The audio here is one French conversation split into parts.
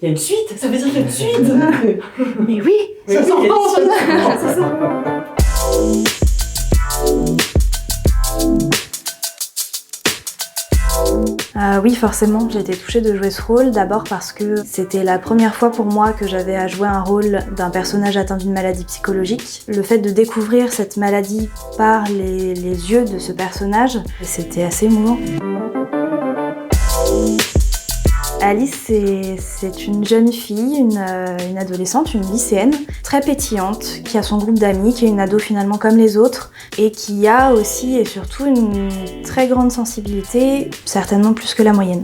Il y a une suite, ça veut dire qu'il y a une suite. Mais oui, Mais ça oui, s'entend, il y a une ça. suite. C'est ça. Oui, forcément, j'ai été touchée de jouer ce rôle, d'abord parce que c'était la première fois pour moi que j'avais à jouer un rôle d'un personnage atteint d'une maladie psychologique. Le fait de découvrir cette maladie par les yeux de ce personnage, c'était assez émouvant. Alice, c'est une jeune fille, une adolescente, une lycéenne, très pétillante, qui a son groupe d'amis, qui est une ado finalement comme les autres, et qui a aussi et surtout une très grande sensibilité, certainement plus que la moyenne.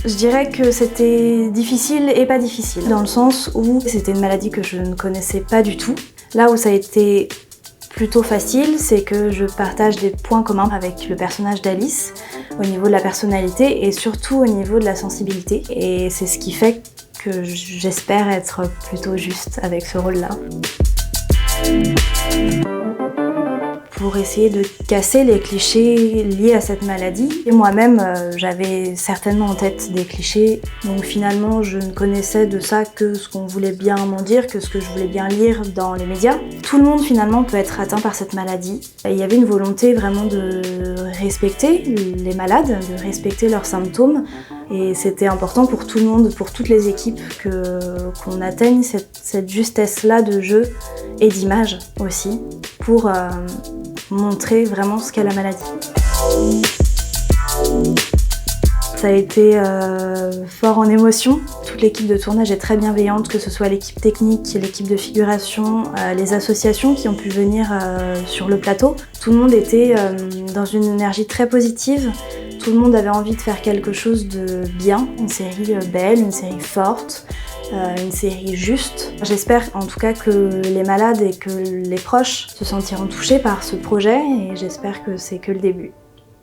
Je dirais que c'était difficile et pas difficile, dans le sens où c'était une maladie que je ne connaissais pas du tout. Là où ça a été plutôt facile, c'est que je partage des points communs avec le personnage d'Alice au niveau de la personnalité et surtout au niveau de la sensibilité. Et c'est ce qui fait que j'espère être plutôt juste avec ce rôle-là. Pour essayer de casser les clichés liés à cette maladie. Et moi-même, j'avais certainement en tête des clichés, donc finalement je ne connaissais de ça que ce qu'on voulait bien m'en dire, que ce que je voulais bien lire dans les médias. Tout le monde finalement peut être atteint par cette maladie. Et il y avait une volonté vraiment de respecter les malades, de respecter leurs symptômes. Et c'était important pour tout le monde, pour toutes les équipes, qu'on atteigne cette justesse-là de jeu et d'image aussi, pour montrer vraiment ce qu'est la maladie. Ça a été fort en émotion. Toute l'équipe de tournage est très bienveillante, que ce soit l'équipe technique, l'équipe de figuration, les associations qui ont pu venir sur le plateau. Tout le monde était dans une énergie très positive. Tout le monde avait envie de faire quelque chose de bien, une série belle, une série forte, une série juste. J'espère en tout cas que les malades et que les proches se sentiront touchés par ce projet et j'espère que c'est que le début.